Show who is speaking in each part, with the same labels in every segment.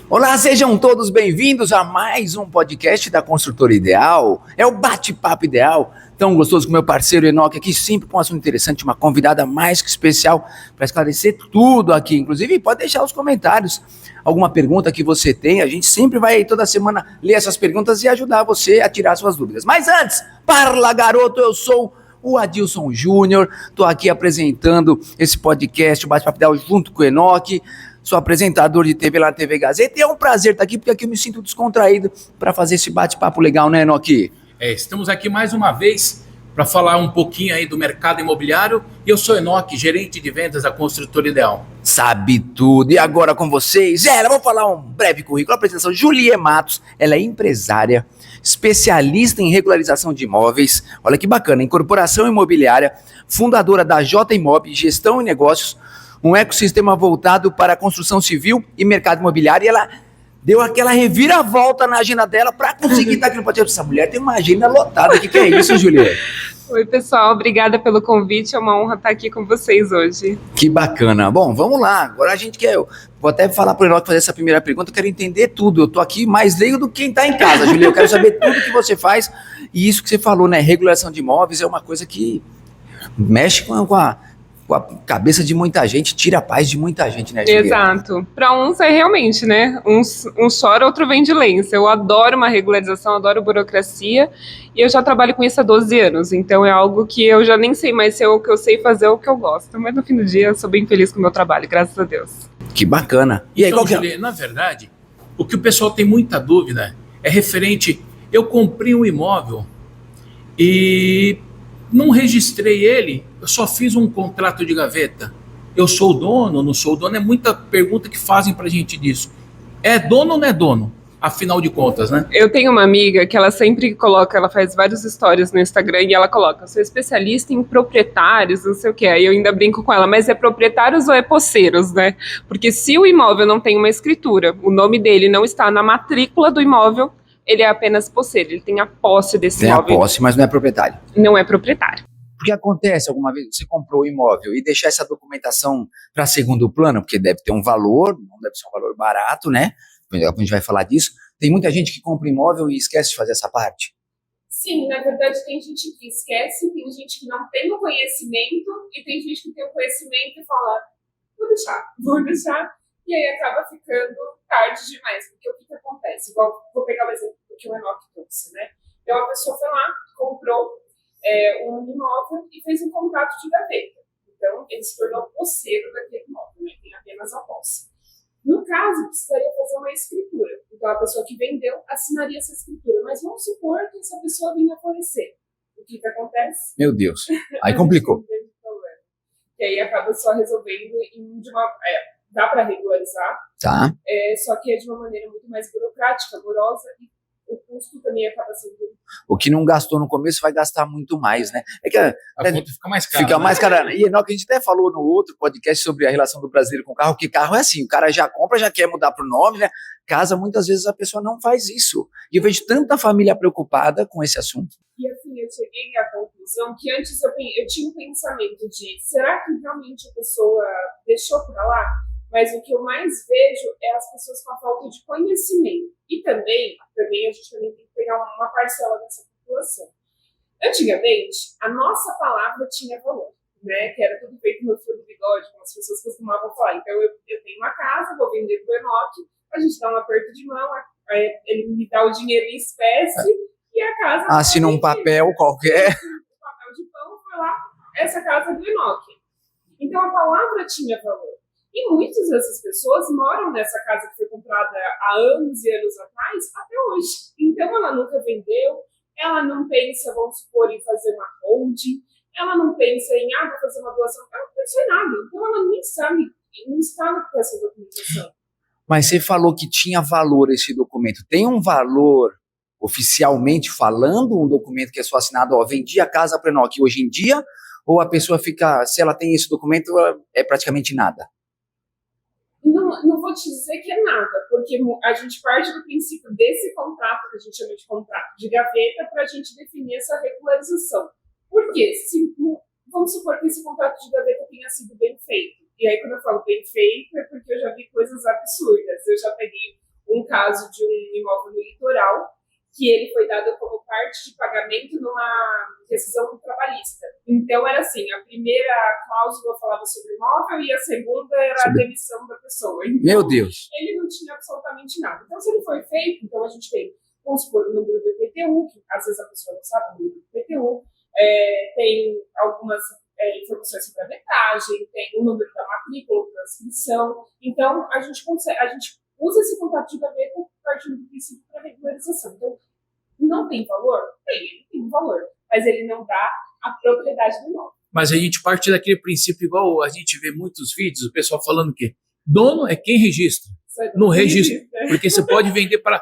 Speaker 1: Olá, sejam todos bem-vindos a mais um podcast da Construtora Ideal. É o Bate-Papo Ideal, tão gostoso com meu parceiro Enoque aqui, sempre com um assunto interessante, uma convidada mais que especial para esclarecer tudo aqui. Inclusive, pode deixar os comentários, alguma pergunta que você tem, a gente sempre vai toda semana ler essas perguntas e ajudar você a tirar suas dúvidas. Mas antes, parla garoto, eu sou o Adilson Júnior, estou aqui apresentando esse podcast, o Bate-Papo Ideal, junto com o Enoque. Sou apresentador de TV lá na TV Gazeta e é um prazer estar aqui, porque aqui eu me sinto descontraído para fazer esse bate-papo legal, né, Enoque?
Speaker 2: Estamos aqui mais uma vez para falar um pouquinho aí do mercado imobiliário. E eu sou Enoque, gerente de vendas da Construtora Ideal.
Speaker 1: Sabe tudo. E agora com vocês, vou falar um breve currículo. A apresentação: Julie Matos, ela é empresária, especialista em regularização de imóveis, olha que bacana, incorporação imobiliária, fundadora da J Imob, gestão e negócios, um ecossistema voltado para a construção civil e mercado imobiliário, e ela deu aquela reviravolta na agenda dela para conseguir estar aqui no podcast. Essa mulher tem uma agenda lotada. O que é isso, Julia?
Speaker 3: Oi, pessoal, obrigada pelo convite, é uma honra estar aqui com vocês hoje.
Speaker 1: Que bacana. Bom, vamos lá, agora a gente quer... Vou até falar para o Enoque fazer essa primeira pergunta, eu quero entender tudo, eu tô aqui mais leigo do que quem está em casa, Julia, eu quero saber tudo que você faz, e isso que você falou, né, regulação de imóveis é uma coisa que mexe com a cabeça de muita gente, tira a paz de muita gente, né, Julia?
Speaker 3: Exato. Para uns é realmente, né? Um chora, outro vem de lenço. Eu adoro uma regularização, adoro burocracia, e eu já trabalho com isso há 12 anos, então é algo que eu já nem sei mais se é o que eu sei fazer ou o que eu gosto, mas no fim do dia eu sou bem feliz com o meu trabalho, graças a Deus.
Speaker 1: Que bacana. E aí,
Speaker 2: Então,
Speaker 1: qual que é?
Speaker 2: Julia, na verdade, o que o pessoal tem muita dúvida é referente... Eu comprei um imóvel e não registrei ele, eu só fiz um contrato de gaveta. Eu sou o dono, não sou o dono? É muita pergunta que fazem pra gente disso. É dono ou não é dono? Afinal de contas, né?
Speaker 3: Eu tenho uma amiga que ela sempre coloca, ela faz vários stories no Instagram e ela coloca, sou especialista em proprietários, não sei o que, aí eu ainda brinco com ela, mas é proprietários ou é posseiros, né? Porque se o imóvel não tem uma escritura, o nome dele não está na matrícula do imóvel, ele é apenas posseiro, ele tem a posse desse imóvel.
Speaker 1: Tem a posse, mas não é proprietário.
Speaker 3: Não é proprietário.
Speaker 1: Porque acontece alguma vez, você comprou o imóvel e deixar essa documentação para segundo plano, porque deve ter um valor, não deve ser um valor barato, né? A gente vai falar disso. Tem muita gente que compra imóvel e esquece de fazer essa parte.
Speaker 4: Sim, na verdade tem gente que esquece, tem gente que não tem o conhecimento e tem gente que tem o conhecimento e fala, vou deixar, e aí acaba ficando tarde demais, porque o que acontece? Igual, vou pegar o exemplo que o Enoque trouxe, né? Então a pessoa foi lá, comprou um imóvel e fez um contrato de gaveta. Então ele se tornou posseiro daquele imóvel, né? Tem apenas a posse. No caso, precisaria fazer uma escritura. Então, a pessoa que vendeu assinaria essa escritura. Mas vamos supor que essa pessoa vinha a falecer. O que acontece?
Speaker 1: Meu Deus, aí complicou.
Speaker 4: E aí acaba só resolvendo dá para regularizar,
Speaker 1: Tá.
Speaker 4: só que é de uma maneira muito mais burocrática, morosa, e o custo também acaba sendo...
Speaker 1: O que não gastou no começo vai gastar muito mais, né? É que
Speaker 2: A conta fica mais cara.
Speaker 1: fica mais cara. E Enoque, a gente até falou no outro podcast sobre a relação do brasileiro com o carro, que carro é assim, o cara já compra, já quer mudar pro nome, né? Casa, muitas vezes a pessoa não faz isso. E eu vejo tanta família preocupada com esse assunto.
Speaker 4: E assim, eu cheguei à conclusão que antes eu tinha um pensamento de, será que realmente a pessoa deixou pra lá? Mas o que eu mais vejo é as pessoas com a falta de conhecimento. E também a gente também tem que pegar uma parcela dessa população. Antigamente, a nossa palavra tinha valor, né? Que era tudo feito no fio do bigode, como as pessoas costumavam falar. Então, eu tenho uma casa, vou vender pro Enoque, a gente dá um aperto de mão, ele me dá o dinheiro em espécie e a casa...
Speaker 1: Assina um papel qualquer.
Speaker 4: Um papel de pão, foi lá, essa casa do Enoque. Então, a palavra tinha valor. E muitas dessas pessoas moram nessa casa que foi comprada há anos e anos atrás, até hoje. Então, ela nunca vendeu, ela não pensa, vamos supor, em fazer uma holding, ela não pensa em, vou fazer uma doação, ela não pensa em nada. Então, ela nem sabe, não está com essa documentação.
Speaker 1: Mas você falou que tinha valor esse documento. Tem um valor, oficialmente falando, um documento que é só assinado, vendi a casa para o Enoque hoje em dia, ou a pessoa fica, se ela tem esse documento, é praticamente nada?
Speaker 4: Não vou te dizer que é nada, porque a gente parte do princípio desse contrato, que a gente chama de contrato de gaveta, para a gente definir essa regularização. Por quê? Vamos supor que esse contrato de gaveta tenha sido bem feito. E aí, quando eu falo bem feito, é porque eu já vi coisas absurdas. Eu já peguei um caso de um imóvel no litoral, que ele foi dado como parte de pagamento numa rescisão trabalhista. Então, era assim, a primeira cláusula falava sobre o imóvel e a segunda era a demissão da pessoa. Então,
Speaker 1: Meu Deus.
Speaker 4: ele não tinha absolutamente nada. Então, se ele foi feito, então a gente tem, vamos supor, o número do IPTU, que às vezes a pessoa não sabe o número do IPTU, tem algumas informações sobre a metagem, tem o número da matrícula, transcrição. Então, a gente usa esse contrato de gaveta partindo do princípio para regularização. Então, não tem valor? Ele tem um valor, mas ele não dá a propriedade do imóvel.
Speaker 2: Mas a gente parte daquele princípio, igual a gente vê muitos vídeos, o pessoal falando que dono é quem registra, não registra, porque você pode vender para,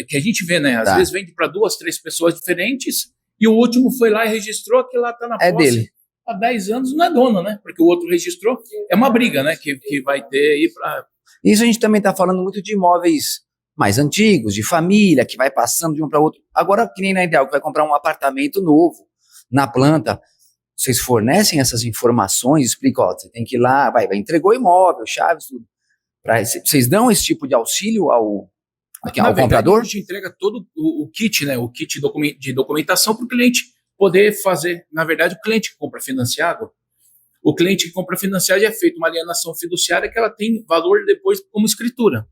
Speaker 2: que a gente vê, né? Às vezes vende para 2, 3 pessoas diferentes e o último foi lá e registrou, que lá está na posse.
Speaker 1: Dele.
Speaker 2: Há 10 anos não é dono, né? Porque o outro registrou. É uma briga, né? Que vai ter aí para...
Speaker 1: Isso a gente também está falando muito de imóveis mais antigos, de família, que vai passando de um para outro. Agora, que nem na Ideal, que vai comprar um apartamento novo na planta, vocês fornecem essas informações, explicam, ó, você tem que ir lá, vai entregou o imóvel, chaves, tudo. Vocês dão esse tipo de auxílio ao comprador?
Speaker 2: A gente entrega todo o kit, né? O kit de documentação para o cliente poder fazer. Na verdade, o cliente que compra financiado, é feito uma alienação fiduciária que ela tem valor depois como escritura.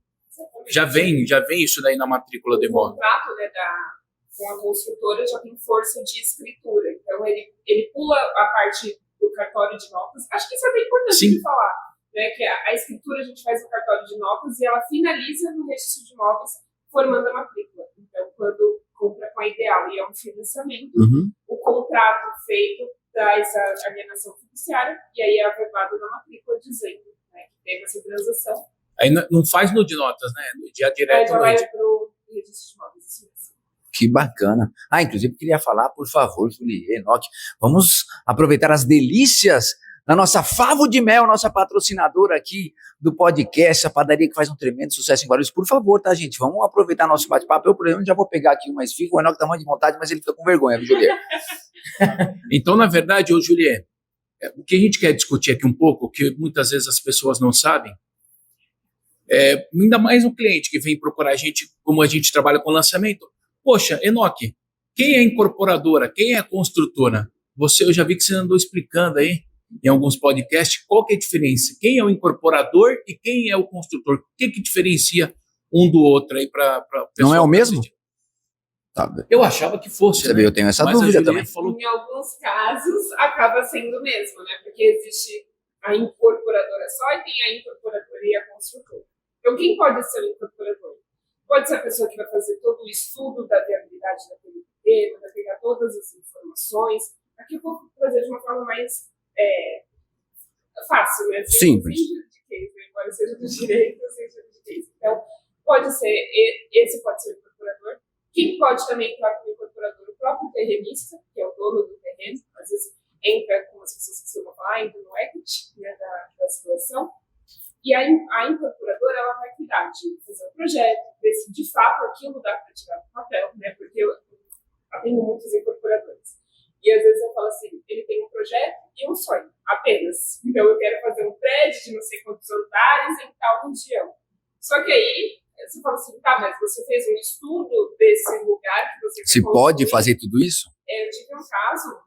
Speaker 2: Já vem isso daí na matrícula do imóvel.
Speaker 4: O contrato, né, com a construtora já tem força de escritura. Então, ele pula a parte do cartório de notas. Acho que isso é bem importante de falar, né, que a escritura a gente faz no cartório de notas e ela finaliza no registro de imóveis formando a matrícula. Então, quando compra com a Ideal e é um financiamento, o contrato feito dá essa alienação fiduciária e aí é averbado na matrícula dizendo, né, que teve essa transação.
Speaker 2: Aí não faz no de notas, né? Já direto
Speaker 4: já vai para o registro de imóveis. Isso mesmo.
Speaker 1: Que bacana. Inclusive, queria falar, por favor, Julie, Enoque, vamos aproveitar as delícias da nossa Favo de Mel, nossa patrocinadora aqui do podcast, a padaria que faz um tremendo sucesso em Guarulhos. Por favor, tá, gente? Vamos aproveitar nosso bate-papo. Eu, por exemplo, já vou pegar aqui umas figas. O Enoque tá muito de vontade, mas ele fica com vergonha, viu, Julie?
Speaker 2: Então, na verdade, Julie, o que a gente quer discutir aqui um pouco, que muitas vezes as pessoas não sabem, ainda mais um cliente que vem procurar a gente, como a gente trabalha com lançamento. Poxa, Enoque, quem é a incorporadora? Quem é a construtora? Eu já vi que você andou explicando aí em alguns podcasts qual que é a diferença. Quem é o incorporador e quem é o construtor? O que que diferencia um do outro aí para
Speaker 1: Não é o mesmo?
Speaker 2: Eu achava que fosse.
Speaker 1: Você vê, eu tenho essa dúvida também.
Speaker 4: Em alguns casos acaba sendo o mesmo, né? Porque existe a incorporadora só e tem a incorporadora e a construtora. Então, quem pode ser o incorporador? Pode ser a pessoa que vai fazer todo o estudo da viabilidade daquele tema, vai pegar todas as informações. Aqui eu vou trazer de uma forma mais fácil, né?
Speaker 1: Simples.
Speaker 4: Embora seja do direito, seja do direito. Então, pode ser, esse pode ser o incorporador. Quem pode também entrar como incorporador? O próprio terrenista, que é o dono do terreno. Às vezes entra, como as pessoas costumam falar, entra no equity, né, da situação. E a incorporadora, ela vai cuidar de fazer o projeto, ver se de fato aquilo dá para tirar do papel, né? Porque eu atendo muitos incorporadores. E às vezes eu falo assim, ele tem um projeto e um sonho, apenas. Então eu quero fazer um prédio de não sei quantos andares em tal região. Só que aí você fala assim, tá, mas você fez um estudo desse lugar que você quer
Speaker 1: Se
Speaker 4: construir?
Speaker 1: pode fazer tudo isso?
Speaker 4: Eu tive um caso,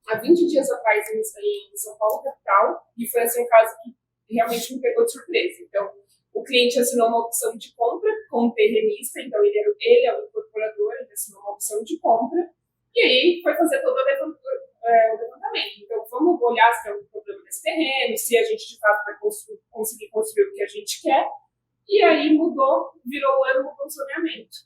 Speaker 4: há 20 dias atrás, em São Paulo, capital, e foi assim um caso que realmente me pegou de surpresa. Então, o cliente assinou uma opção de compra com o terrenista, então ele é o incorporador, ele assinou uma opção de compra, e aí foi fazer todo o levantamento. Então, vamos olhar se tem algum problema nesse terreno, se a gente de fato vai conseguir construir o que a gente quer, e aí virou o ano do zoneamento.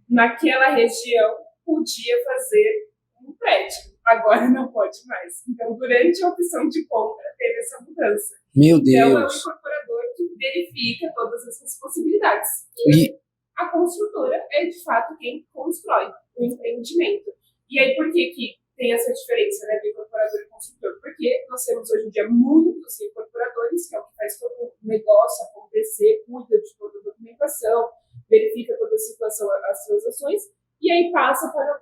Speaker 4: Naquela região, podia fazer um prédio, agora não pode mais. Então, durante a opção de compra, teve essa mudança.
Speaker 1: Meu Deus.
Speaker 4: Então, é o incorporador que verifica todas essas possibilidades. E a construtora é, de fato, quem constrói o empreendimento. E aí, por que tem essa diferença, né, do incorporador e construtor? Porque nós temos, hoje em dia, muitos incorporadores, que é o que faz todo o negócio acontecer, cuida de toda a documentação, verifica toda a situação, as transações, e aí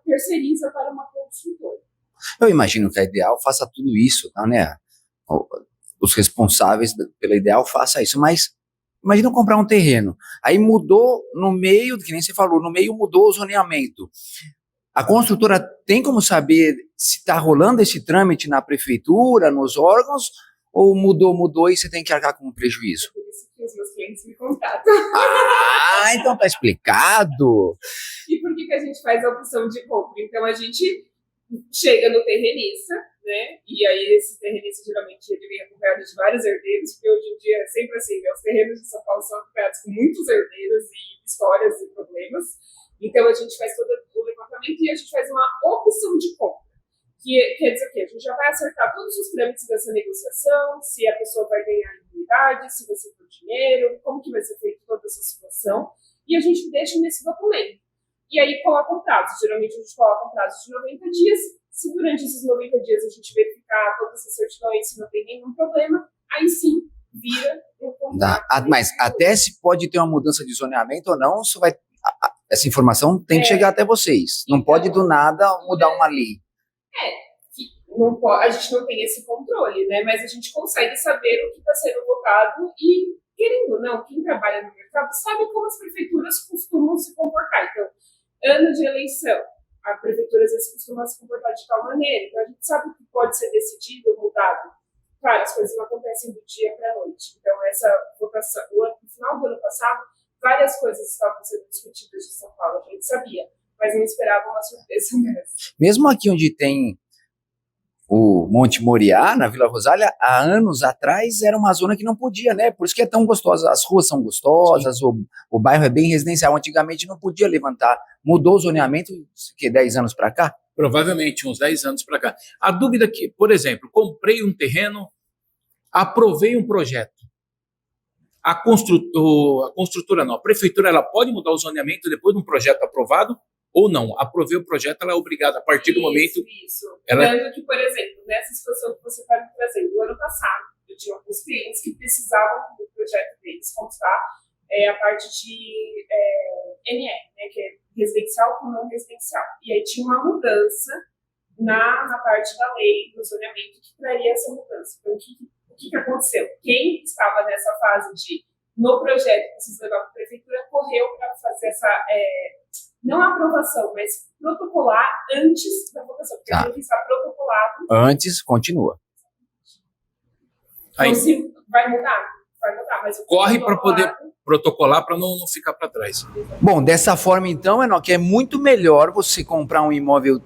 Speaker 4: terceiriza para uma construtora.
Speaker 1: Eu imagino que a Ideal faça tudo isso, tá, né? Os responsáveis pela Ideal façam isso, mas imagina eu comprar um terreno, aí mudou no meio, que nem você falou, no meio mudou o zoneamento. A construtora tem como saber se está rolando esse trâmite na prefeitura, nos órgãos, ou mudou e você tem que arcar com um prejuízo?
Speaker 4: Por isso que os meus clientes me contatam.
Speaker 1: Ah, então tá explicado.
Speaker 4: E por que a gente faz a opção de compra? Então, a gente chega no terrenista, né? E aí, esse terrenista, geralmente, ele vem acompanhado de vários herdeiros, porque hoje em dia é sempre assim, né? Os terrenos de São Paulo são acompanhados com muitos herdeiros e histórias e problemas. Então, a gente faz todo o levantamento e a gente faz uma opção de compra. Que quer dizer o quê? A gente já vai acertar todos os trâmites dessa negociação, se a pessoa vai ganhar imunidade, se vai ser por dinheiro, como que vai ser feita toda essa situação, e a gente deixa nesse documento. E aí coloca um prazo. Geralmente a gente coloca um prazo de 90 dias. Se durante esses 90 dias a gente verificar todas essas certidões, se não tem nenhum problema, aí sim vira um contrato.
Speaker 1: Mas até se pode ter uma mudança de zoneamento ou não, isso vai, essa informação tem que chegar até vocês. Não pode do nada mudar uma lei.
Speaker 4: A gente não tem esse controle, né? Mas a gente consegue saber o que está sendo votado e, querendo ou não, quem trabalha no mercado sabe como as prefeituras costumam se comportar. Então, ano de eleição, a prefeitura às vezes costuma se comportar de tal maneira, então a gente sabe o que pode ser decidido ou mudado. Claro, as coisas não acontecem do dia para a noite. Então, essa votação, no final do ano passado, várias coisas estavam sendo discutidas de São Paulo, a gente sabia, mas não esperava uma surpresa mesmo.
Speaker 1: Mesmo aqui onde tem o Monte Moriá, na Vila Rosália, há anos atrás era uma zona que não podia, né? Por isso que é tão gostosa. As ruas são gostosas, o bairro é bem residencial. Antigamente não podia levantar. Mudou o zoneamento, que 10 anos para cá?
Speaker 2: Provavelmente, uns 10 anos para cá. A dúvida é que, por exemplo, comprei um terreno, aprovei um projeto. A construtora não, a prefeitura, ela pode mudar o zoneamento depois de um projeto aprovado ou não? Aprovei o projeto, ela é obrigada, a partir do momento...
Speaker 4: Isso.
Speaker 2: Ela...
Speaker 4: Tanto que, por exemplo, nessa situação que você está me trazendo, do ano passado, eu tinha alguns clientes que precisavam do projeto deles constar a parte de NE, né, que é residencial com não residencial. E aí tinha uma mudança na parte da lei, do zoneamento, que traria essa mudança. Então, o que aconteceu? Quem estava nessa fase de, no projeto, precisa levar para a prefeitura, correu para fazer essa, não a aprovação, mas protocolar antes da votação, porque tem que estar protocolado.
Speaker 1: Antes, continua.
Speaker 4: Então, se vai mudar, mas
Speaker 2: corre para poder protocolar para não ficar para trás.
Speaker 1: Bom, dessa forma, então, Enoque, é muito melhor você comprar um imóvel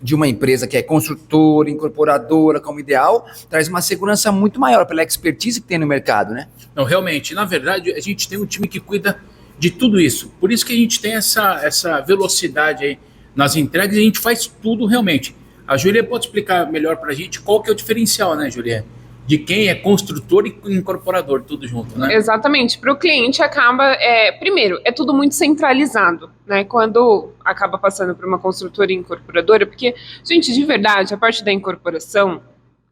Speaker 1: de uma empresa que é construtora, incorporadora, como ideal, traz uma segurança muito maior pela expertise que tem no mercado, né?
Speaker 2: Não, realmente, na verdade, a gente tem um time que cuida de tudo isso. Por isso que a gente tem essa velocidade aí nas entregas e a gente faz tudo realmente. A Júlia pode explicar melhor para a gente qual que é o diferencial, né, Júlia? De quem é construtor e incorporador, tudo junto, né?
Speaker 3: Exatamente. Para o cliente acaba, primeiro, é tudo muito centralizado, né? Quando acaba passando por uma construtora e incorporadora, porque, gente, de verdade, a parte da incorporação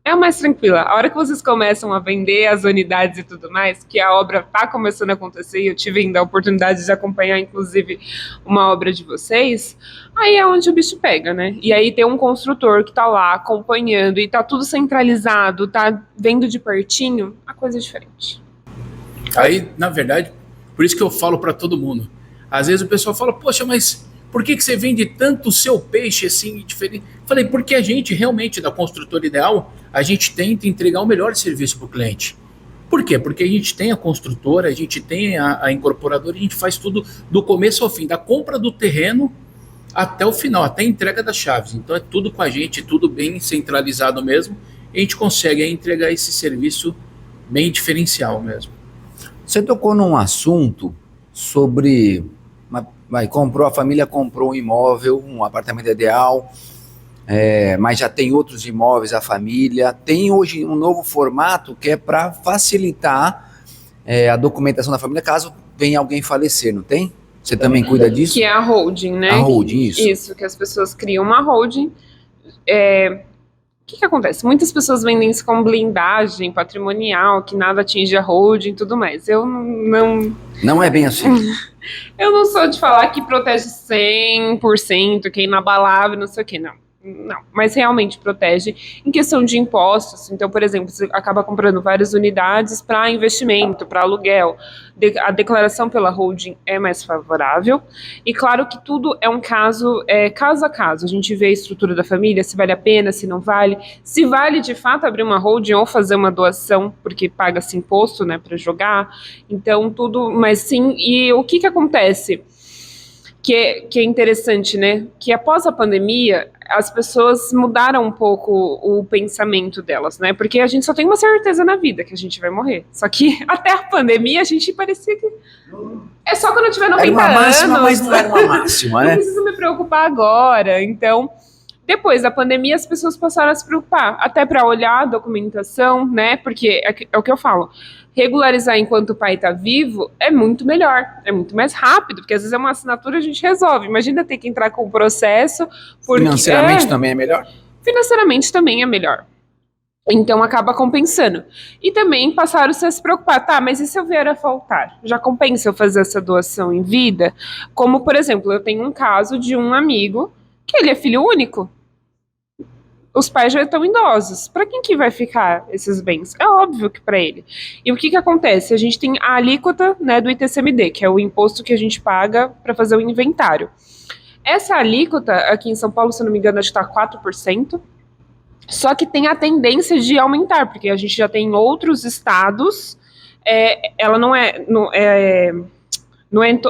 Speaker 3: é a mais tranquila. A hora que vocês começam a vender as unidades e tudo mais, que a obra está começando a acontecer, e eu tive ainda a oportunidade de acompanhar, inclusive, uma obra de vocês, aí é onde o bicho pega, né? E aí tem um construtor que está lá acompanhando e está tudo centralizado, está vendo de pertinho, a coisa é diferente.
Speaker 2: Aí, na verdade, por isso que eu falo para todo mundo. Às vezes o pessoal fala, poxa, mas por que você vende tanto o seu peixe assim diferente? Falei, porque a gente realmente, da Construtora Ideal, a gente tenta entregar o melhor serviço para o cliente. Por quê? Porque a gente tem a construtora, a gente tem a incorporadora, a gente faz tudo do começo ao fim, da compra do terreno até o final, até a entrega das chaves. Então é tudo com a gente, tudo bem centralizado mesmo, e a gente consegue entregar esse serviço bem diferencial mesmo.
Speaker 1: Você tocou num assunto sobre... a família comprou um imóvel, um apartamento ideal, mas já tem outros imóveis, a família. Tem hoje um novo formato que é para facilitar a documentação da família caso venha alguém falecer, não tem? Você também cuida disso?
Speaker 3: Que é a holding, né?
Speaker 1: A holding, isso.
Speaker 3: Isso, que as pessoas criam uma holding. O que acontece? Muitas pessoas vendem isso como blindagem patrimonial, que nada atinge a holding e tudo mais. Eu não...
Speaker 1: Não é bem assim.
Speaker 3: Eu não sou de falar que protege 100%, que é inabalável, não sei o que, não. Não, mas realmente protege em questão de impostos. Então, por exemplo, você acaba comprando várias unidades para investimento, para aluguel. A declaração pela holding é mais favorável. E claro que tudo é um caso a caso. A gente vê a estrutura da família, se vale a pena, se não vale. Se vale de fato abrir uma holding ou fazer uma doação, porque paga-se imposto, né, para jogar. Então, tudo, mas sim. E o que acontece? Que é interessante, né? Que após a pandemia, as pessoas mudaram um pouco o pensamento delas, né? Porque a gente só tem uma certeza na vida, que a gente vai morrer. Só que até a pandemia, a gente parecia que... É só quando eu tiver 90
Speaker 1: Era uma máxima,
Speaker 3: anos.
Speaker 1: mas não era uma máxima, né?
Speaker 3: Não preciso me preocupar agora. Então, depois da pandemia, as pessoas passaram a se preocupar. Até para olhar a documentação, né? Porque é o que eu falo. Regularizar enquanto o pai está vivo é muito melhor, é muito mais rápido, porque às vezes é uma assinatura a gente resolve. Imagina ter que entrar com o processo.
Speaker 1: Financeiramente também é melhor?
Speaker 3: Financeiramente também é melhor. Então acaba compensando. E também passaram-se a se preocupar, tá, mas e se eu vier a faltar? Já compensa eu fazer essa doação em vida? Como, por exemplo, eu tenho um caso de um amigo que ele é filho único. Os pais já estão idosos. Para quem que vai ficar esses bens? É óbvio que para ele. E o que acontece? A gente tem a alíquota, né, do ITCMD, que é o imposto que a gente paga para fazer o inventário. Essa alíquota, aqui em São Paulo, se eu não me engano, está 4%. Só que tem a tendência de aumentar, porque a gente já tem em outros estados. Ela não é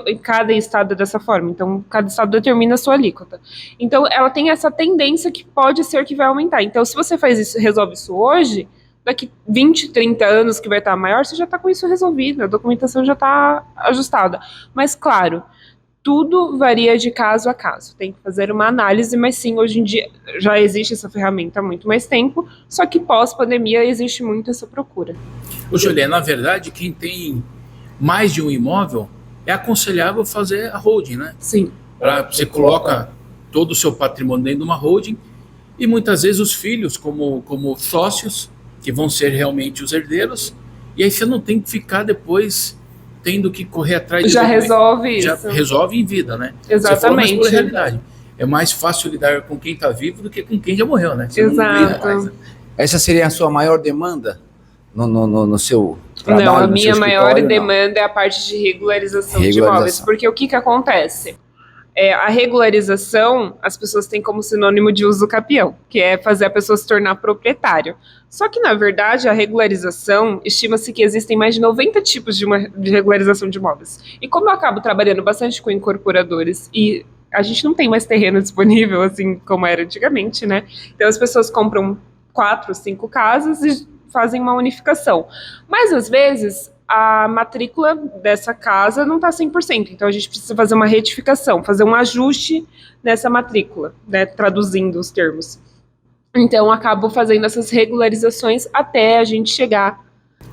Speaker 3: em cada estado dessa forma, então cada estado determina a sua alíquota. Então ela tem essa tendência que pode ser que vai aumentar. Então se você faz isso, resolve isso hoje, daqui 20, 30 anos que vai estar maior, você já está com isso resolvido, a documentação já está ajustada. Mas claro, tudo varia de caso a caso, tem que fazer uma análise, mas sim, hoje em dia já existe essa ferramenta há muito mais tempo, só que pós-pandemia existe muito essa procura.
Speaker 2: Ô, Juliana, na verdade, quem tem mais de um imóvel, é aconselhável fazer a holding, né?
Speaker 3: Sim.
Speaker 2: Você coloca todo o seu patrimônio dentro de uma holding e muitas vezes os filhos como sócios, que vão ser realmente os herdeiros, e aí você não tem que ficar depois tendo que correr atrás de...
Speaker 3: Já resolve isso.
Speaker 2: Já resolve em vida, né?
Speaker 3: Exatamente.
Speaker 2: Você falou, mas pela realidade. É mais fácil lidar com quem está vivo do que com quem já morreu, né? Você
Speaker 3: Exato.
Speaker 2: mais, né?
Speaker 1: Essa seria a sua maior demanda no seu...
Speaker 3: Não, a minha maior demanda é a parte de regularização de imóveis, porque o que acontece? A regularização, as pessoas têm como sinônimo de uso capião, que é fazer a pessoa se tornar proprietário. Só que, na verdade, a regularização, estima-se que existem mais de 90 tipos de regularização de imóveis. E como eu acabo trabalhando bastante com incorporadores e a gente não tem mais terreno disponível, assim como era antigamente, né? Então as pessoas compram 4, 5 casas e fazem uma unificação. Mas, às vezes, a matrícula dessa casa não está 100%. Então, a gente precisa fazer uma retificação, fazer um ajuste nessa matrícula, né, traduzindo os termos. Então, acabo fazendo essas regularizações até a gente chegar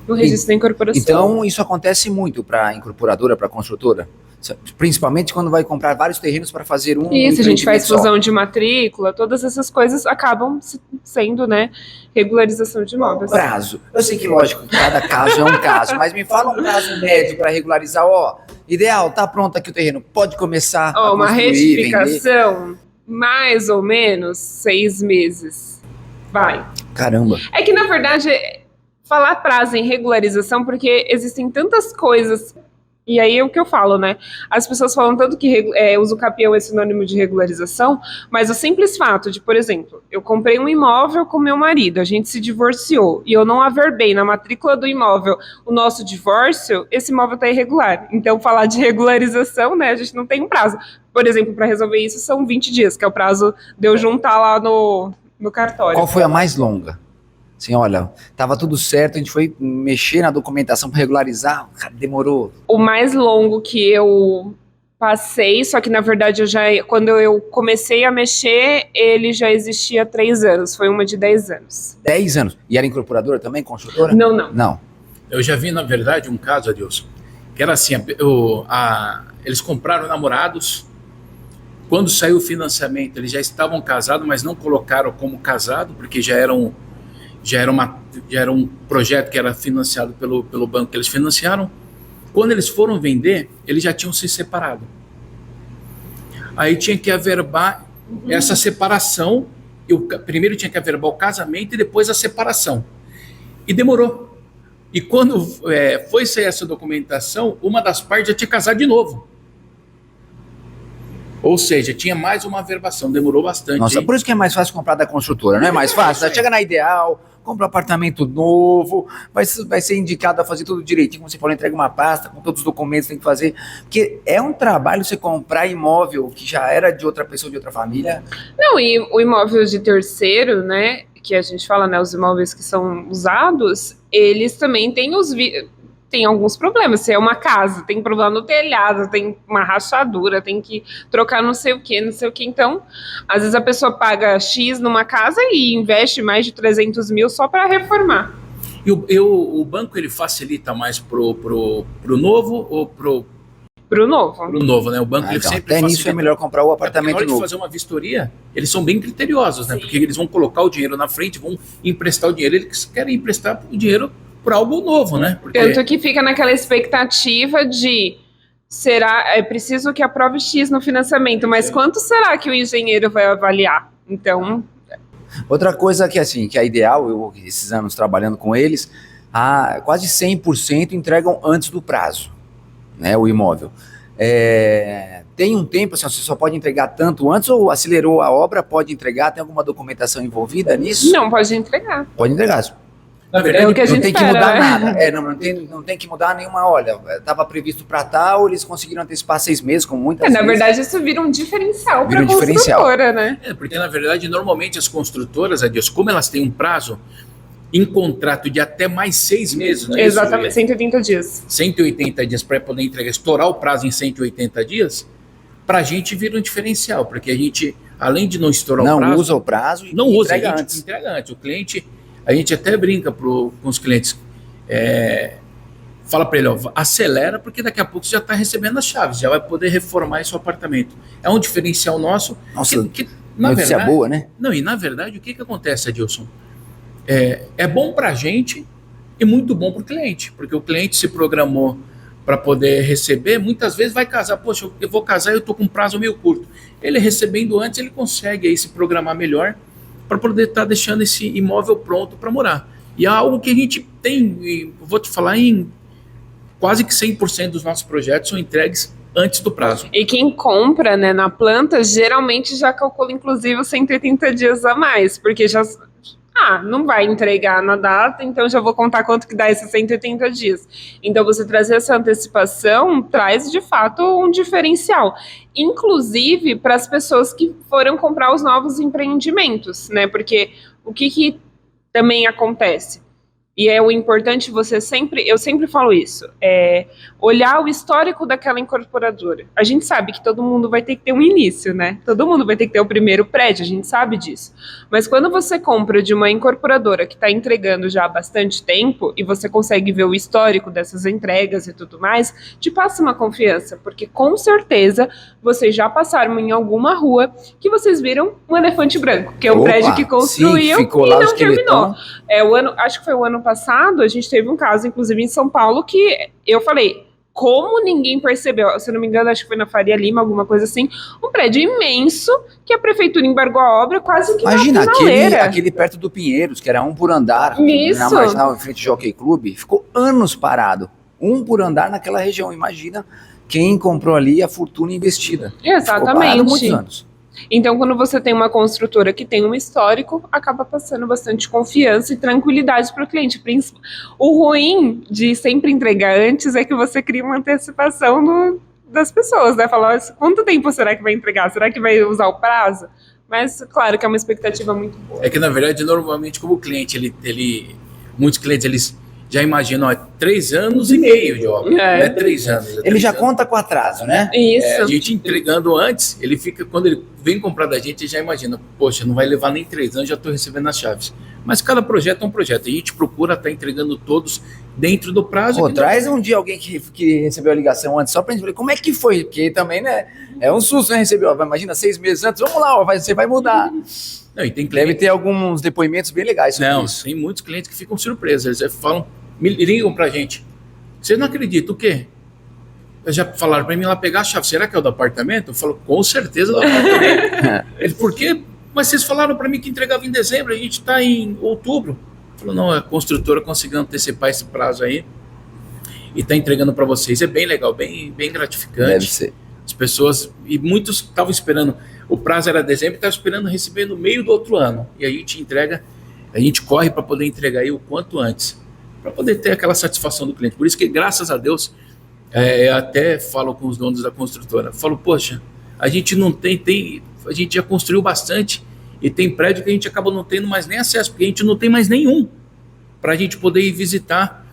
Speaker 3: no registro da incorporação.
Speaker 1: Então, isso acontece muito para a incorporadora, para a construtora? Principalmente quando vai comprar vários terrenos para fazer um...
Speaker 3: Isso, a gente faz fusão de matrícula, todas essas coisas acabam sendo, né, regularização de imóveis.
Speaker 1: Prazo. Eu sei que, lógico, cada caso é um caso, mas me fala um prazo médio para regularizar. Ideal, tá pronto aqui o terreno, pode começar a
Speaker 3: uma
Speaker 1: construir,
Speaker 3: retificação,
Speaker 1: vender.
Speaker 3: mais ou menos 6 meses. Vai.
Speaker 1: Caramba.
Speaker 3: É que, na verdade, falar prazo em regularização, porque existem tantas coisas. E aí é o que eu falo, né? As pessoas falam tanto que uso capião é sinônimo de regularização, mas o simples fato de, por exemplo, eu comprei um imóvel com meu marido, a gente se divorciou e eu não averbei na matrícula do imóvel o nosso divórcio, esse imóvel está irregular. Então, falar de regularização, né? A gente não tem um prazo. Por exemplo, para resolver isso são 20 dias, que é o prazo de eu juntar lá no cartório.
Speaker 1: Qual foi a mais longa? Assim, olha, tava tudo certo, a gente foi mexer na documentação para regularizar, demorou.
Speaker 3: O mais longo que eu passei, só que na verdade quando eu comecei a mexer, ele já existia há 3 anos, foi uma de 10 anos.
Speaker 1: 10 anos. E era incorporadora também, construtora?
Speaker 3: Não.
Speaker 2: Eu já vi, na verdade, um caso, Adilson, que era assim, eles compraram namorados, quando saiu o financiamento, eles já estavam casados, mas não colocaram como casado, porque já era um projeto que era financiado pelo banco que eles financiaram. Quando eles foram vender, eles já tinham se separado. Aí tinha que averbar essa separação primeiro tinha que averbar o casamento e depois a separação. E demorou. E quando foi sair essa documentação, uma das partes já tinha casado de novo. Ou seja, tinha mais uma averbação, demorou bastante.
Speaker 1: Nossa, por isso que é mais fácil comprar da construtora, não é mais fácil? Chega na Ideal, compra um apartamento novo, vai ser indicado a fazer tudo direitinho, como você falou, entrega uma pasta com todos os documentos que tem que fazer, porque é um trabalho você comprar imóvel que já era de outra pessoa, de outra família.
Speaker 3: Não, e o imóvel de terceiro, né, que a gente fala, né, os imóveis que são usados, eles também têm tem alguns problemas. Se é uma casa, tem problema no telhado, tem uma rachadura, tem que trocar não sei o que, não sei o que. Então, às vezes a pessoa paga X numa casa e investe mais de 300 mil só para reformar.
Speaker 2: E o banco, ele facilita mais pro novo ou pro
Speaker 3: novo?
Speaker 2: Pro novo, né? O banco, ele
Speaker 1: Então,
Speaker 2: sempre
Speaker 1: até
Speaker 2: facilita.
Speaker 1: nisso é melhor comprar o apartamento
Speaker 2: na hora
Speaker 1: novo.
Speaker 2: de fazer uma vistoria, eles são bem criteriosos, né? Porque eles vão colocar o dinheiro na frente, vão emprestar o dinheiro, eles querem emprestar o dinheiro por algo novo, né? Porque...
Speaker 3: Tanto que fica naquela expectativa de é preciso que aprove X no financiamento, mas quanto será que o engenheiro vai avaliar? Então...
Speaker 1: Outra coisa que assim, que é ideal, eu esses anos trabalhando com eles, quase 100% entregam antes do prazo, né, o imóvel. Tem um tempo, assim, você só pode entregar tanto antes ou acelerou a obra, pode entregar, tem alguma documentação envolvida nisso?
Speaker 3: Não, pode entregar.
Speaker 1: Pode entregar.
Speaker 2: Na verdade,
Speaker 3: É o que a
Speaker 1: não
Speaker 3: gente
Speaker 1: tem que
Speaker 3: espera,
Speaker 1: mudar
Speaker 3: né?
Speaker 1: nada. Não tem que mudar nenhuma. Olha, estava previsto para tal, eles conseguiram antecipar 6 meses, como muitas
Speaker 3: Na
Speaker 1: vezes.
Speaker 3: verdade, isso vira um diferencial para
Speaker 1: Vira
Speaker 3: a
Speaker 1: um diferencial.
Speaker 3: construtora, né?
Speaker 2: porque na verdade, normalmente as construtoras, Adilson, como elas têm um prazo em contrato de até mais 6 meses, não é isso,
Speaker 3: Exatamente,
Speaker 2: Julia?
Speaker 3: 180 dias.
Speaker 2: 180 dias para poder entregar, estourar o prazo em 180 dias, para a gente vira um diferencial, porque a gente, além de não estourar o prazo...
Speaker 1: Não usa o prazo e
Speaker 2: Não usa,
Speaker 1: entrega
Speaker 2: a gente
Speaker 1: antes.
Speaker 2: entrega antes. O cliente, a gente até brinca com os clientes, fala para ele, ó, acelera, porque daqui a pouco você já está recebendo as chaves, já vai poder reformar esse apartamento. É um diferencial nosso.
Speaker 1: Nossa,
Speaker 2: Na
Speaker 1: notícia
Speaker 2: verdade,
Speaker 1: boa, né?
Speaker 2: não, e na verdade, o que acontece, Adilson? É bom para a gente e muito bom para o cliente, porque o cliente se programou para poder receber, muitas vezes vai casar, poxa, eu vou casar e eu estou com um prazo meio curto. Ele recebendo antes, ele consegue aí se programar melhor para poder estar deixando esse imóvel pronto para morar. E é algo que a gente tem, e vou te falar, em quase que 100% dos nossos projetos são entregues antes do prazo.
Speaker 3: E quem compra, né, na planta, geralmente já calcula, inclusive, os 180 dias a mais, porque já... não vai entregar na data, então já vou contar quanto que dá esses 180 dias. Então, você trazer essa antecipação traz, de fato, um diferencial. Inclusive, para as pessoas que foram comprar os novos empreendimentos, né? Porque o que também acontece? E é o importante eu sempre falo isso, olhar o histórico daquela incorporadora. A gente sabe que todo mundo vai ter que ter um início, né? Todo mundo vai ter que ter o primeiro prédio, a gente sabe disso. Mas quando você compra de uma incorporadora que está entregando já há bastante tempo e você consegue ver o histórico dessas entregas e tudo mais, te passa uma confiança, porque com certeza vocês já passaram em alguma rua que vocês viram um elefante branco, que é um prédio que construiu
Speaker 1: ficou
Speaker 3: e
Speaker 1: lá o
Speaker 3: não terminou.
Speaker 1: esqueletão.
Speaker 3: Acho que foi o ano passado, a gente teve um caso, inclusive em São Paulo, que eu falei, como ninguém percebeu, se eu não me engano, acho que foi na Faria Lima, alguma coisa assim, um prédio imenso, que a prefeitura embargou a obra quase que
Speaker 1: Imagina,
Speaker 3: na finaleira.
Speaker 1: aquele perto do Pinheiros, que era um por andar,
Speaker 3: Isso.
Speaker 1: na Marginal, em frente ao Jockey Club, ficou anos parado. Um por andar naquela região. Imagina quem comprou ali a fortuna investida. Ficou parado
Speaker 3: Exatamente.
Speaker 1: muitos anos.
Speaker 3: Então, quando você tem uma construtora que tem um histórico, acaba passando bastante confiança e tranquilidade para o cliente. O ruim de sempre entregar antes é que você cria uma antecipação das pessoas, né? Falar, quanto tempo será que vai entregar? Será que vai usar o prazo? Mas, claro que é uma expectativa muito boa.
Speaker 2: É que, na verdade, normalmente, como o cliente, muitos clientes, eles já imaginam, 3 anos e meio de obra, não é 3 anos.
Speaker 1: Ele já conta com atraso, né?
Speaker 3: Isso.
Speaker 2: A gente entregando antes, ele fica, quando ele vem comprar da gente, ele já imagina, poxa, não vai levar nem 3 anos, já estou recebendo as chaves. Mas cada projeto é um projeto, a gente procura estar entregando todos dentro do prazo.
Speaker 1: Pô, traz um dia alguém que recebeu a ligação antes, só pra gente ver como é que foi, porque também, né, é um susto, né, receber, imagina 6 meses antes, vamos lá, você vai mudar.
Speaker 2: Não, e tem
Speaker 1: Deve
Speaker 2: cliente...
Speaker 1: ter alguns depoimentos bem legais sobre
Speaker 2: Não,
Speaker 1: isso.
Speaker 2: tem muitos clientes que ficam surpresos, eles falam, me ligam pra gente, vocês não acreditam, o quê? Já falaram pra mim lá pegar a chave, será que é o do apartamento? Eu falo, com certeza é do apartamento. Ele, por quê? mas vocês falaram para mim que entregava em dezembro, a gente está em outubro. Falou, não, a construtora conseguiu antecipar esse prazo aí e está entregando para vocês. É bem legal, bem gratificante.
Speaker 1: Deve ser.
Speaker 2: As pessoas, e muitos estavam esperando, o prazo era dezembro, estavam esperando receber no meio do outro ano. E a gente entrega, a gente corre para poder entregar aí o quanto antes, para poder ter aquela satisfação do cliente. Por isso que, graças a Deus, eu até falo com os donos da construtora, falo, poxa, a gente não tem, a gente já construiu bastante e tem prédio que a gente acaba não tendo mais nem acesso, porque a gente não tem mais nenhum para a gente poder ir visitar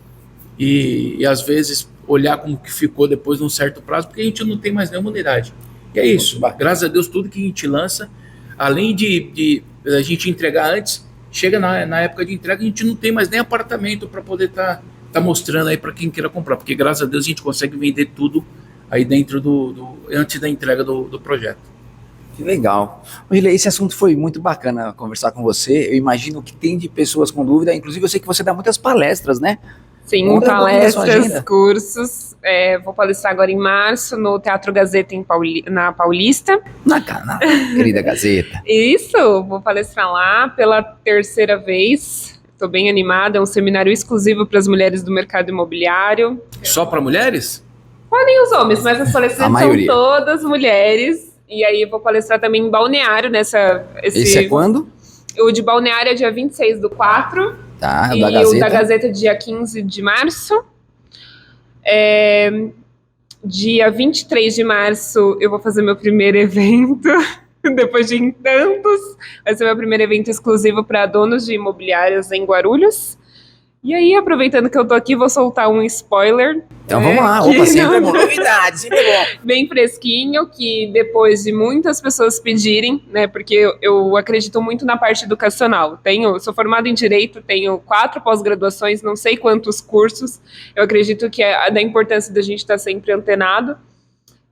Speaker 2: e às vezes olhar como que ficou depois de um certo prazo, porque a gente não tem mais nenhuma unidade. E é isso, graças a Deus, tudo que a gente lança, além de a gente entregar antes, chega na época de entrega, a gente não tem mais nem apartamento para poder tá mostrando aí para quem queira comprar, porque graças a Deus a gente consegue vender tudo aí dentro antes da entrega do projeto.
Speaker 1: Que legal. Gilei, esse assunto foi muito bacana conversar com você. Eu imagino que tem de pessoas com dúvida, inclusive eu sei que você dá muitas palestras, né?
Speaker 3: Sim,
Speaker 1: Conta um pouquinho da sua
Speaker 3: palestras,
Speaker 1: agenda.
Speaker 3: cursos. Vou palestrar agora em março no Teatro Gazeta na Paulista.
Speaker 1: Na querida Gazeta.
Speaker 3: Isso, vou palestrar lá pela terceira vez. Estou bem animada, é um seminário exclusivo para as mulheres do mercado imobiliário.
Speaker 2: Só para mulheres?
Speaker 3: Podem os homens, mas as
Speaker 1: A
Speaker 3: palestrantes
Speaker 1: maioria.
Speaker 3: são todas mulheres. E aí eu vou palestrar também em Balneário
Speaker 1: Esse é quando?
Speaker 3: O de Balneário é dia 26/4.
Speaker 1: Tá,
Speaker 3: E
Speaker 1: da
Speaker 3: o
Speaker 1: Gazeta.
Speaker 3: da Gazeta dia 15 de março. Dia 23 de março eu vou fazer meu primeiro evento. Depois de tantos, vai ser meu primeiro evento exclusivo para donos de imobiliárias em Guarulhos. E aí, aproveitando que eu tô aqui, vou soltar um spoiler.
Speaker 1: Então vamos lá.
Speaker 3: que
Speaker 1: Opa, sempre é
Speaker 3: não-
Speaker 1: bom. Novidade, sempre é bom.
Speaker 3: bem fresquinho, que depois de muitas pessoas pedirem, né, porque eu acredito muito na parte educacional. Sou formada em Direito, tenho 4 pós-graduações, não sei quantos cursos. Eu acredito que é da importância da gente estar sempre antenado.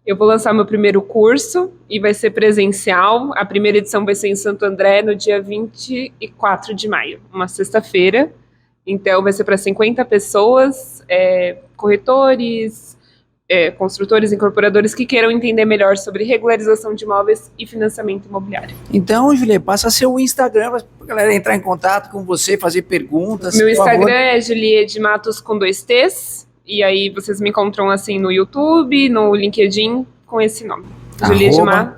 Speaker 3: Eu vou lançar meu primeiro curso e vai ser presencial. A primeira edição vai ser em Santo André no dia 24 de maio, uma sexta-feira. Então, vai ser para 50 pessoas, corretores, construtores, incorporadores que queiram entender melhor sobre regularização de imóveis e financiamento imobiliário.
Speaker 1: Então, Julia, passa seu Instagram para a galera entrar em contato com você, fazer perguntas.
Speaker 3: Meu
Speaker 1: por favor.
Speaker 3: Instagram é Julie de Matos com 2 T's. E aí, vocês me encontram assim no YouTube, no LinkedIn, com esse nome.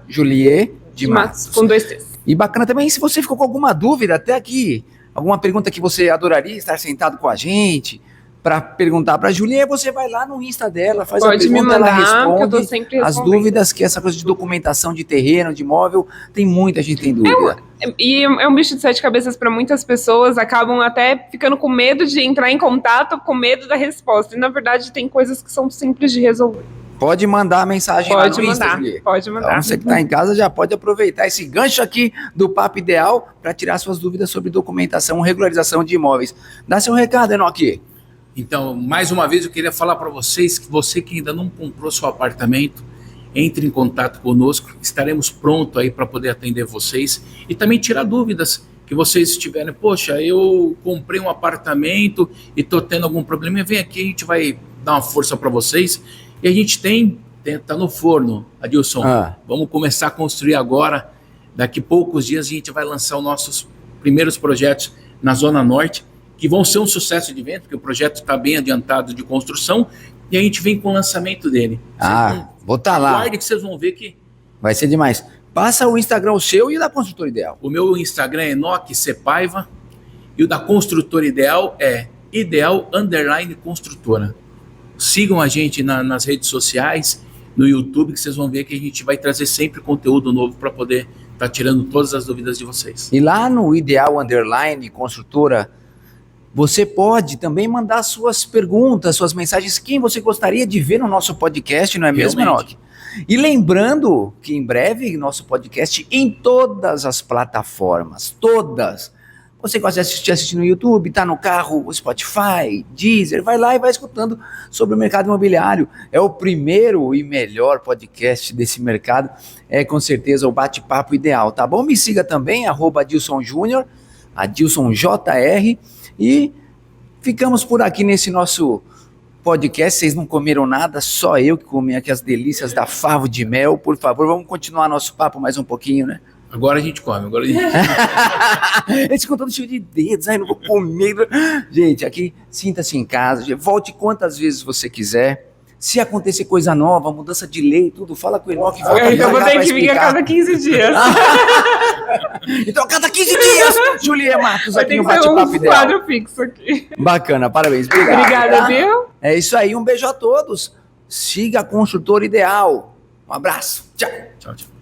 Speaker 1: Julie de
Speaker 3: Matos
Speaker 1: Matos.
Speaker 3: com 2 T's.
Speaker 1: E bacana também, se você ficou com alguma dúvida até aqui, alguma pergunta que você adoraria estar sentado com a gente para perguntar para a Julia, você vai lá no Insta dela, faz a
Speaker 3: Pode me
Speaker 1: pergunta, ela
Speaker 3: mandar, que eu tô
Speaker 1: responde
Speaker 3: sempre
Speaker 1: as
Speaker 3: respondendo.
Speaker 1: dúvidas, que essa coisa de documentação de terreno, de imóvel, tem muita gente tem dúvida.
Speaker 3: E é um bicho de 7 cabeças para muitas pessoas, acabam até ficando com medo de entrar em contato, com medo da resposta. E na verdade tem coisas que são simples de resolver.
Speaker 1: Pode mandar a mensagem lá
Speaker 3: Pode
Speaker 1: no Insta,
Speaker 3: mandar,
Speaker 1: Julia.
Speaker 3: pode mandar.
Speaker 1: Então, você que está em casa já pode aproveitar esse gancho aqui do Papo Ideal para tirar suas dúvidas sobre documentação, regularização de imóveis. Dá seu recado, Enoque.
Speaker 2: Então, mais uma vez, eu queria falar para vocês que você que ainda não comprou seu apartamento, entre em contato conosco, estaremos prontos aí para poder atender vocês e também tirar dúvidas que vocês tiverem. Poxa, eu comprei um apartamento e estou tendo algum problema, vem aqui, a gente vai dar uma força para vocês. E a gente tá no forno, Adilson. Vamos começar a construir agora. Daqui a poucos dias a gente vai lançar os nossos primeiros projetos na Zona Norte, que vão ser um sucesso de venda, porque o projeto está bem adiantado de construção, e a gente vem com o lançamento dele.
Speaker 1: Vou estar lá.
Speaker 2: Guarde que vocês vão ver que
Speaker 1: Vai ser demais. Passa o Instagram o seu e o da Construtora Ideal.
Speaker 2: o meu Instagram é Enoque C. Paiva e o da Construtora Ideal é Ideal_Construtora. Sigam a gente nas redes sociais, no YouTube, que vocês vão ver que a gente vai trazer sempre conteúdo novo para poder estar tirando todas as dúvidas de vocês.
Speaker 1: E lá no Ideal_Construtora, você pode também mandar suas perguntas, suas mensagens, quem você gostaria de ver no nosso podcast, não é mesmo,
Speaker 2: Realmente.
Speaker 1: Enoque? E lembrando que em breve nosso podcast em todas as plataformas, todas. Você gosta de assistir no YouTube, tá no carro, Spotify, Deezer, vai lá e vai escutando sobre o mercado imobiliário. É o primeiro e melhor podcast desse mercado, é com certeza o bate-papo ideal, tá bom? Me siga também, @Adilson Júnior, Adilson JR, e ficamos por aqui nesse nosso podcast. Vocês não comeram nada, só eu que comi aqui as delícias da favo de mel. Por favor, vamos continuar nosso papo mais um pouquinho, né?
Speaker 2: Agora a gente come, agora a gente...
Speaker 1: Eles ficam todos cheios de dedos, ai, não vou comer. Gente, aqui, sinta-se em casa, volte quantas vezes você quiser. Se acontecer coisa nova, mudança de lei, tudo, fala com o Enoque.
Speaker 3: Então vou ter que vir a cada 15 dias.
Speaker 1: Então, a cada 15 dias, Julia Matos aqui no
Speaker 3: Vai ter que ser
Speaker 1: Bate-Papo
Speaker 3: um
Speaker 1: Ideal.
Speaker 3: quadro fixo aqui.
Speaker 1: Bacana, parabéns. Obrigado.
Speaker 3: Obrigada,
Speaker 1: Tá?
Speaker 3: viu?
Speaker 1: É isso aí, um beijo a todos. Siga a Construtora Ideal. Um abraço. Tchau.
Speaker 2: Tchau, tchau.